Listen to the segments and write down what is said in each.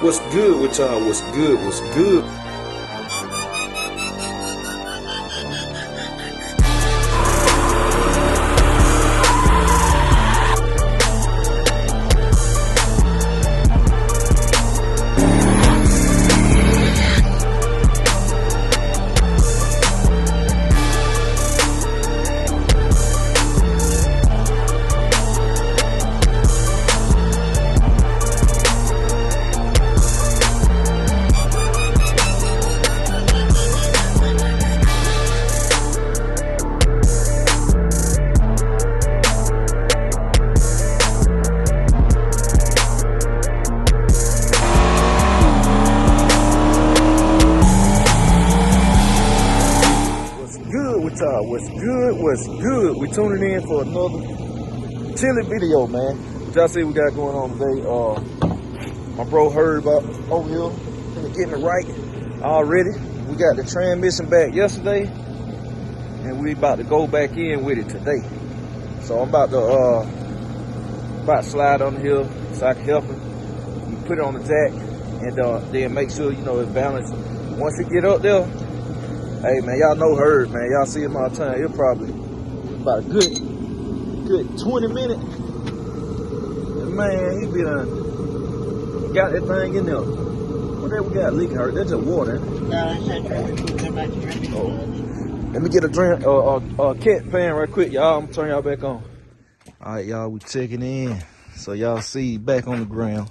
What's good with y'all? What's good? What's good? What's good? We tuning in for another chilly video, man. Y'all see what we got going on today. My bro heard about over here getting it right already. We got the transmission back yesterday, and we about to go back in with it today. So I'm about to slide on the hill so I can help him. We put it on the jack, and then make sure it's balanced. Once it get up there. Hey man, y'all know Herb, man. Y'all see him all the time. He'll probably about a good 20 minutes. And man, he be done got that thing in there. What that we got leaking, Herb? That's just water, ain't it? No, that's not. Oh. Let me get a drink, cat pan right quick, y'all. I'm gonna turn y'all back on. All right, y'all, we checking in. So y'all see back on the ground.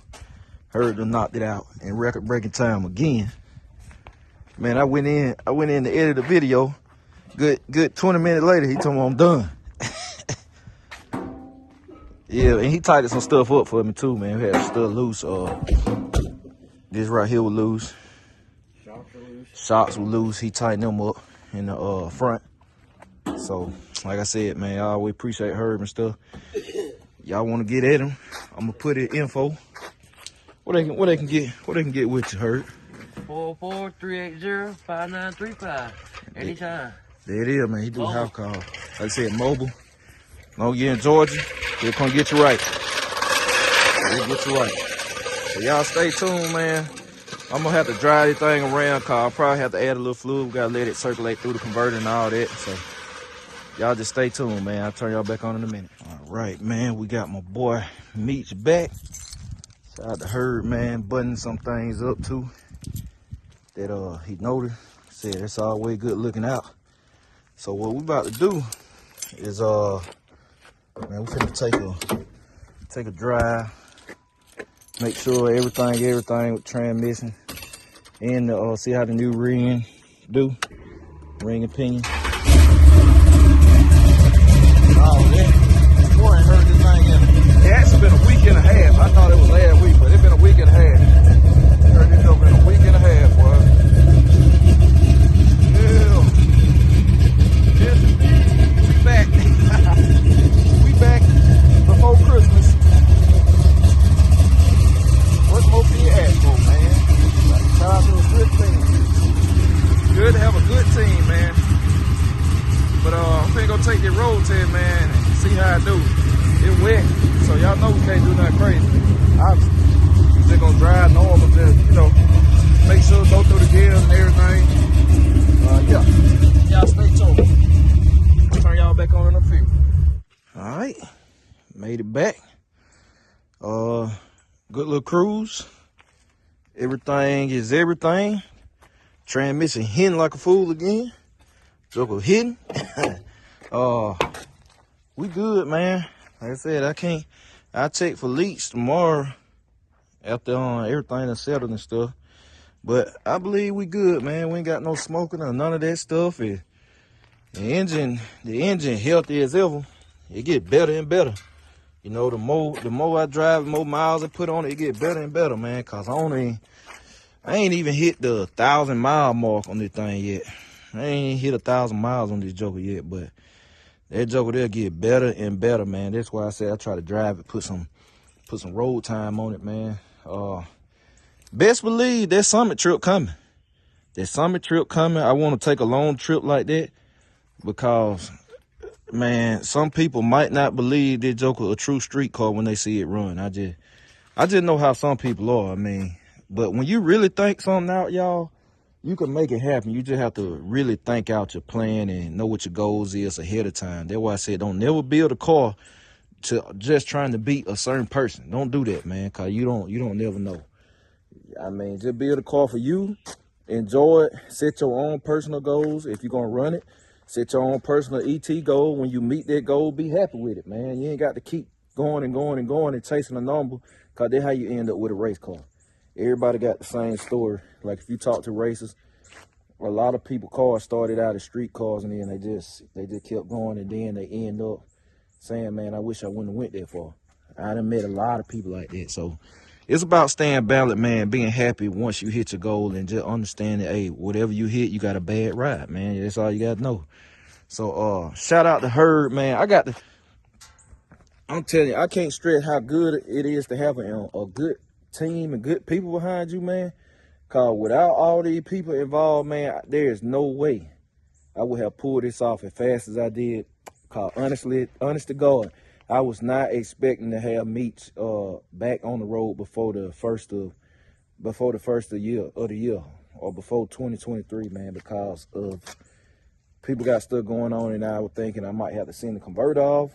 Herb done knocked it out in record-breaking time again. Man, I went in to edit the video. Good 20 minutes later, he told me I'm done. Yeah, and he tightened some stuff up for me too, man. We had stuff loose. This right here was loose. Shocks were loose. He tightened them up in the front. So, like I said, man, I always appreciate Herb and stuff. Y'all want to get at him? I'm gonna put it info. What they can get with you, Herb. 44380-5935. Anytime. There it is, man. He do house call. Like I said, mobile. Long you're in Georgia, they'll come get you right. They'll get you right. So y'all stay tuned, man. I'm gonna have to drive this thing around, cause I'll probably have to add a little fluid. We gotta let it circulate through the converter and all that. So y'all just stay tuned, man. I'll turn y'all back on in a minute. All right, man. We got my boy Meech back. Shout out to Herb, man. Buttoning some things up too. That he noticed, said it's always good looking out. So what we about to do is man, we finna take a drive, make sure everything with transmission, and see how the new ring and pinion. Oh, that boy ain't heard this thing in. It actually been a week and a half. I thought it was last week, but it's been a week and a half. Heard this been a week and a half, boy. Yeah. Yes, we back. We back before Christmas. What more can you ask for, man? Shout out to a good team. Good to have a good team, man. But I'm finna go take the road test, man, and see how I do. It's wet, so y'all know we can't do nothing crazy. Obviously. Just gonna drive normal, just make sure go through the gears and everything. Yeah, y'all stay tuned. I'll turn y'all back on in a few. All right, made it back. Good little cruise. Everything is everything. Transmission hitting like a fool again. Joker hitting. We good, man. Like I said, I'll check for leaks tomorrow. After everything is settled and stuff. But I believe we good, man. We ain't got no smoking or none of that stuff. The engine healthy as ever. It get better and better. The more I drive, the more miles I put on it, it get better and better, man. Cause I ain't even hit the 1,000-mile mark on this thing yet. I ain't hit 1,000 miles on this joker yet, but that joker there get better and better, man. That's why I say I try to drive it, put some road time on it, man. Best believe that summit trip coming. I want to take a long trip like that because, man, some people might not believe this joker a true street car when they see it run. I just know how some people are. I mean, But when you really think something out, y'all, you can make it happen. You just have to really think out your plan and know what your goals is ahead of time. That's why I said don't never build a car to just trying to beat a certain person. Don't do that, man, cause you don't never know. I mean, just build a car for you, enjoy it, set your own personal goals. If you're gonna run it, set your own personal ET goal. When you meet that goal, be happy with it, man. You ain't got to keep going and going and going and chasing a number, cause that's how you end up with a race car. Everybody got the same story. Like if you talk to racers, a lot of people cars started out as street cars and then they just kept going and then they end up saying, man, I wish I wouldn't have went that far. I done met a lot of people like that. So it's about staying balanced, man, being happy once you hit your goal and just understanding, hey, whatever you hit, you got a bad ride, man. That's all you got to know. So shout out to Herd, man. I'm telling you, I can't stress how good it is to have a good team and good people behind you, man. Cause without all these people involved, man, there is no way I would have pulled this off as fast as I did. Cause honest to God, I was not expecting to have Meech back on the road before the first of the year or before 2023, man, because of people got stuff going on and I was thinking I might have to send the converter off,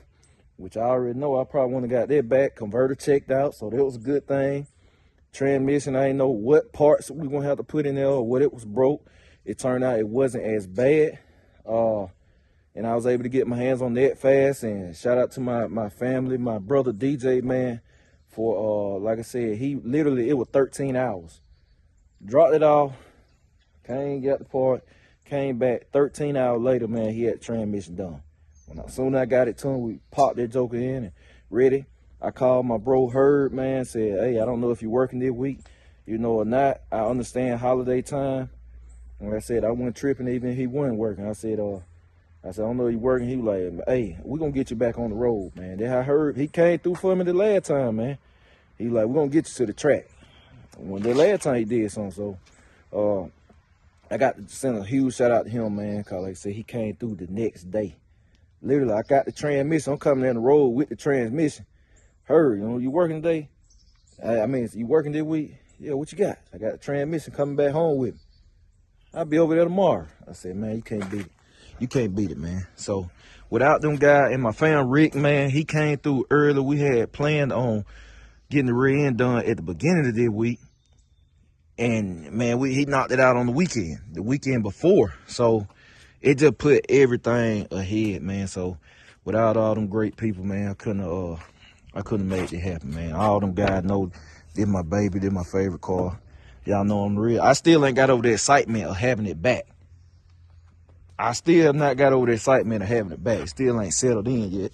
which I already know I probably wouldn't have got that back. Converter checked out, so that was a good thing. Transmission, I didn't know what parts we gonna have to put in there or what it was broke. It turned out it wasn't as bad. And I was able to get my hands on that fast. And shout out to my family, my brother DJ, man, for like I said, it was 13 hours. Dropped it off, got the part, came back 13 hours later, man, he had transmission done. As soon as I got it to him, we popped that joker in and ready. I called my bro Herd, man, said, hey, I don't know if you're working this week, or not. I understand holiday time. And I said, I wasn't tripping even if he wasn't working. I said, I don't know if you're working. He was like, hey, we're going to get you back on the road, man. Then I heard he came through for me the last time, man. He like, we're going to get you to the track. When the last time he did something, so I got to send a huge shout out to him, man, because like I said, he came through the next day. Literally, I got the transmission. I'm coming down the road with the transmission. Heard, you working today? I mean, you working this week? Yeah, what you got? I got the transmission coming back home with me. I'll be over there tomorrow. I said, man, you can't beat it. You can't beat it, man. So without them guys and my fam Rick, man, he came through early. We had planned on getting the rear end done at the beginning of this week. And man, he knocked it out on the weekend before. So it just put everything ahead, man. So without all them great people, man, I couldn't make it happen, man. All them guys know this my baby, this my favorite car. Y'all know I'm real. I still ain't got over the excitement of having it back. I still have not got over the excitement of having it back. It still ain't settled in yet.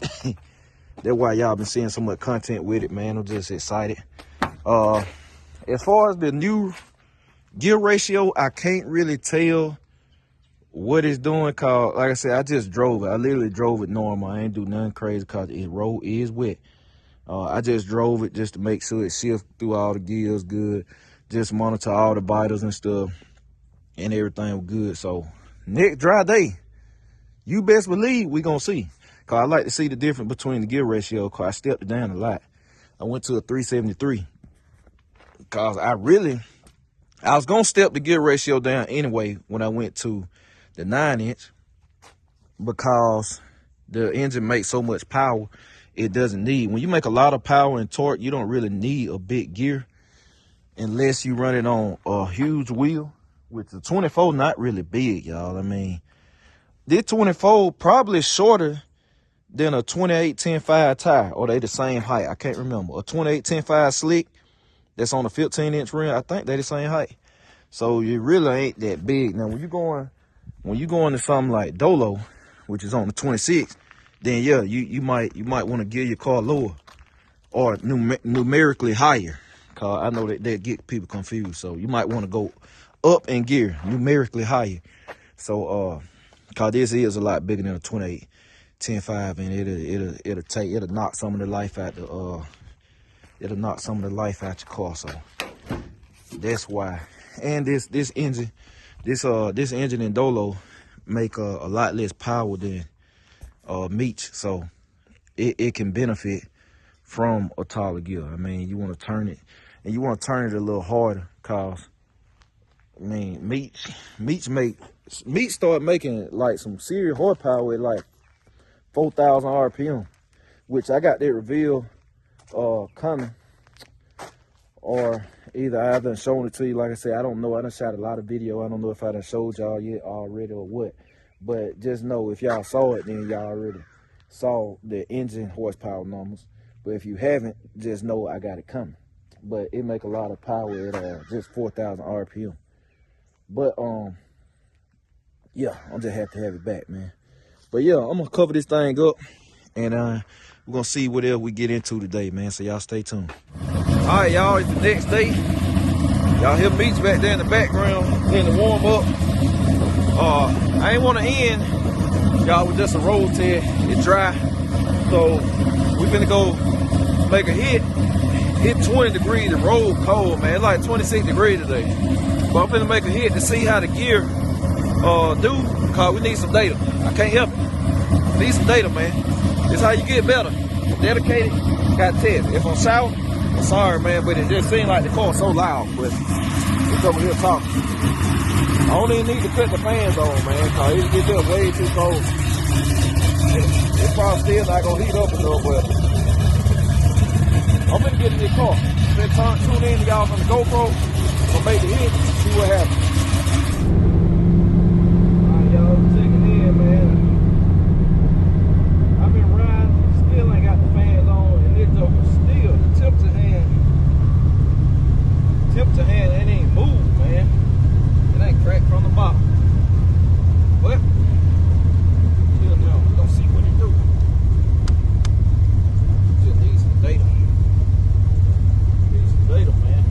That's why y'all been seeing so much content with it, man. I'm just excited. As far as the new gear ratio, I can't really tell what it's doing, cause like I said, I just drove it. I literally drove it normal. I ain't do nothing crazy cause the road is wet. I just drove it just to make sure it shifts through all the gears good. Just monitor all the vitals and stuff, and everything was good. So next dry day, you best believe we gonna see. Cause I like to see the difference between the gear ratio. Cause I stepped it down a lot. I went to a 373. Cause I was gonna step the gear ratio down anyway when I went to the 9-inch, because the engine makes so much power it doesn't need. When you make a lot of power and torque, you don't really need a big gear unless you run it on a huge wheel, which the 24 not really big, y'all. I mean, this 24 probably shorter than a 28 10.5 tire, or they the same height. I can't remember. A 28 10.5 slick that's on a 15-inch rim, I think they the same height. So you really ain't that big. Now when you go into something like Dolo, which is on the 26, then yeah, you might want to gear your car lower or numerically higher. Cause I know that get people confused. So you might want to go up in gear, numerically higher. So cause this is a lot bigger than a 28 10.5, and it'll knock some of the life out your car. So that's why. And this engine in Dolo make a lot less power than Meech, so it can benefit from a taller gear. I mean, you want to turn it. and you want to turn it a little harder, cause I mean, Meech started making like some serious horsepower with like 4,000 RPM, which I got that reveal coming, or either I haven't shown it to you. Like I said, I don't know. I done shot a lot of video. I don't know if I done showed y'all yet already or what, but just know if y'all saw it, then y'all already saw the engine horsepower numbers. But if you haven't, just know I got it coming. But it make a lot of power at just 4,000 RPM. But yeah, I'm just happy to have it back, man. But yeah, I'm gonna cover this thing up, and we're gonna see what else we get into today, man. So y'all stay tuned. All right, y'all, it's the next day. Y'all hear Meech back there in the background, in the warm up. I ain't want to end y'all with just a road test. It's dry, so we finna go make a hit. Hit 20 degrees. The road cold, man. It's like 26 degrees today. But I'm finna make a hit to see how the gear do, cause we need some data. I can't help it. Need some data, man. It's how you get better. Dedicated, got test. If I'm shouting, I'm sorry, man, but it just seems like the car's so loud. But it's over here talking. I don't even need to cut the fans on, man, cause it gets up way too cold. It's probably still not gonna heat up enough, but I'm gonna get in this car. Spend time tune in to y'all from the GoPro. Gonna make the hit, see what happens. Alright, y'all, checking in, man. I've been riding, still ain't got the fans on, and it's over still. The tip to hand, it ain't moved, man. It ain't cracked from the bottom. But still now, we gonna see what it do. Just need some data. Need some data, man.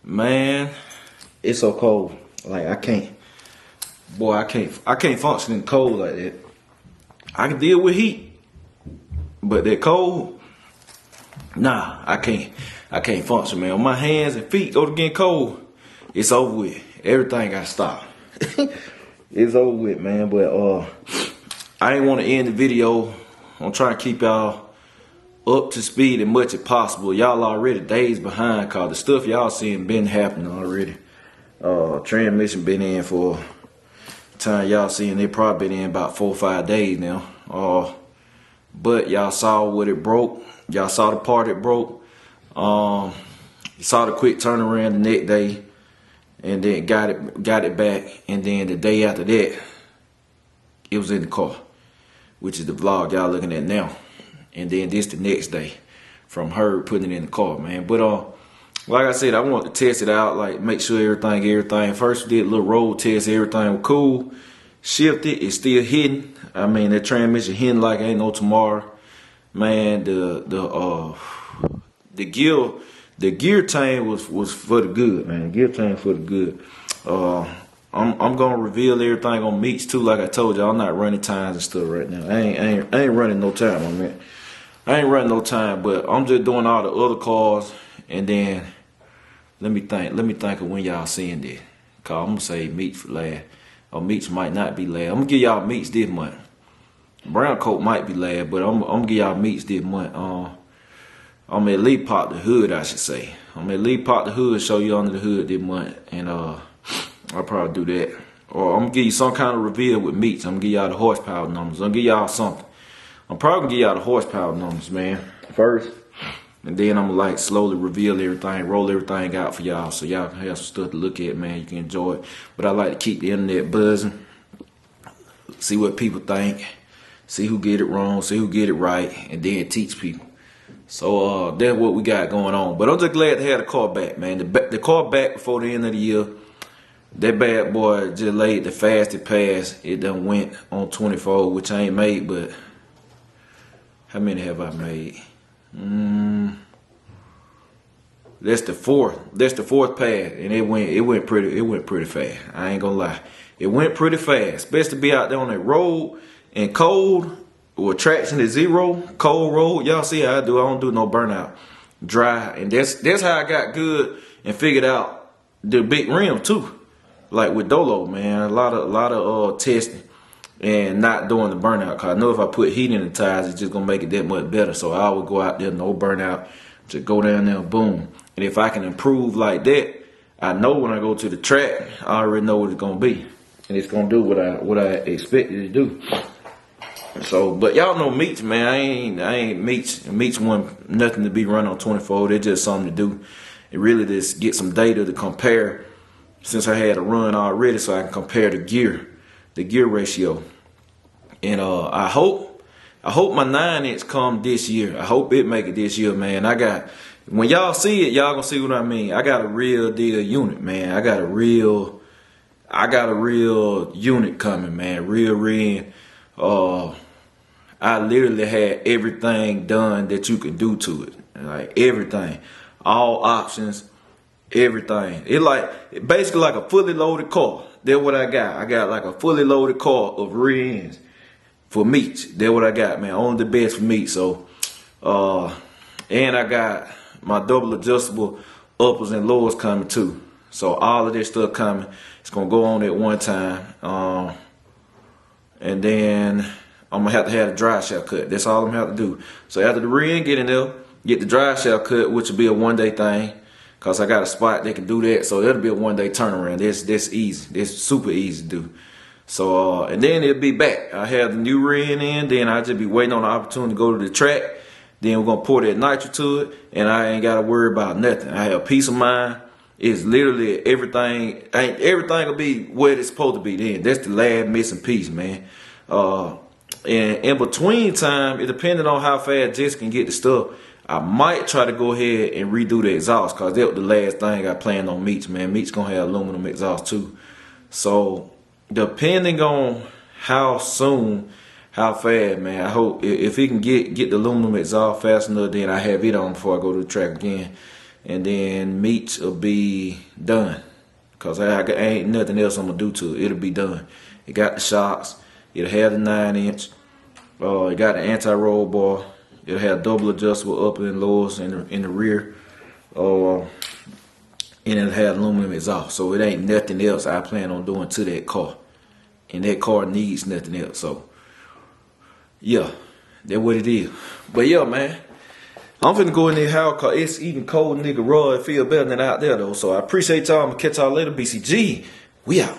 Man, it's so cold. Like I can't function in cold like that. I can deal with heat, but that cold, nah, I can't function, man. When my hands and feet go to getting cold, it's over with. Everything got to stop. It's over with, man. But I ain't want to end the video. I'm trying to keep y'all up to speed as much as possible. Y'all already days behind, cause the stuff y'all seeing been happening already. Transmission been in for time y'all seeing it, probably been in about 4 or 5 days now. But y'all saw what it broke. Y'all saw the part it broke. You saw the quick turnaround the next day, and then got it back. And then the day after that, it was in the car, which is the vlog y'all looking at now. And then this the next day, from her putting it in the car, man. But like I said, I wanted to test it out, like make sure everything. First we did a little road test, everything was cool. Shifted, it's still hitting. I mean, that transmission hitting like ain't no tomorrow. Man, the gear chain was for the good, man. The gear chain for the good. I'm gonna reveal everything on Meech too. Like I told you, I'm not running times and stuff right now. I ain't running no time, my man. I ain't running no time, but I'm just doing all the other cars. And then let me think of when y'all seeing this. Cause I'm gonna say Meech for last. Or Meech might not be last. I'm gonna give y'all Meech this month. Brown coat might be last, but I'm gonna give y'all Meech this month. I'm gonna at least pop the hood, I should say. I'm gonna at least pop the hood, show you under the hood this month. And I'll probably do that. Or I'm gonna give you some kind of reveal with Meech. I'm gonna give y'all the horsepower numbers. I'm gonna give y'all something. I'm probably gonna give y'all the horsepower numbers, man, first. And then I'm gonna like slowly reveal everything, roll everything out for y'all, so y'all can have some stuff to look at, man. You can enjoy it. But I like to keep the internet buzzing, see what people think, see who get it wrong, see who get it right, and then teach people. So that's what we got going on. But I'm just glad to have the car back, man. The car back before the end of the year. That bad boy just laid the fastest pass. It done went on 24, which I ain't made, but how many have I made? That's the fourth. That's the fourth pass, and it went pretty fast. I ain't gonna lie, it went pretty fast. Best to be out there on that road and cold with traction at zero, cold road. Y'all see how I do? I don't do no burnout, dry, and that's how I got good and figured out the big rim too. Like with Dolo, man, a lot of testing and not doing the burnout. Cause I know if I put heat in the tires, it's just gonna make it that much better. So I would go out there, no burnout, just go down there, boom. And if I can improve like that, I know when I go to the track, I already know what it's gonna be, and it's gonna do what I expect it to do. So, but y'all know Meech, man. I ain't Meech. Meech want nothing to be run on 24. They're just something to do. And really just get some data to compare. Since I had a run already, so I can compare the gear ratio. And I hope my 9-inch come this year. I hope it make it this year, man. When y'all see it, y'all gonna see what I mean. I got a real deal unit, man. I got a real unit coming, man. Real. I literally had everything done that you could do to it. Like everything. All options. Everything. It basically like a fully loaded car. That's what I got. I got like a fully loaded car of rear ends for Meech. That's what I got, man. Only the best for Meech. So, and I got my double adjustable uppers and lowers coming too. So all of this stuff coming. It's gonna go on at one time. And then I'm gonna have to have the dry shell cut. That's all I'm gonna have to do. So after the rear end get in there, get the dry shell cut, which will be a one-day thing. Cause I got a spot that can do that, so that'll be a one-day turnaround. That's easy. That's super easy to do. So and then it'll be back. I have the new rear end in, then I just be waiting on the opportunity to go to the track. Then we're gonna pour that nitro to it, and I ain't gotta worry about nothing. I have peace of mind. It's literally everything. Everything will be where it's supposed to be. Then that's the last missing piece, man. And in between time, it depending on how fast Jess can get the stuff. I might try to go ahead and redo the exhaust, cause that was the last thing I planned on Meech, man. Meech gonna have aluminum exhaust too. So depending on how soon, how fast, man, I hope if he can get the aluminum exhaust fast enough, then I have it on before I go to the track again. and then Meech will be done. Cause I ain't nothing else I'm gonna do to it. It'll be done. It got the shocks. It'll have the 9-inch. It got the anti-roll bar. It'll have double adjustable upper and lowers in the rear. And it'll have aluminum exhaust. So it ain't nothing else I plan on doing to that car. And that car needs nothing else. So yeah, that's what it is. But yeah, man, I'm finna go in there house cause it's even cold, nigga raw. It feel better than out there though. So I appreciate y'all. I'm gonna catch y'all later. BCG, we out.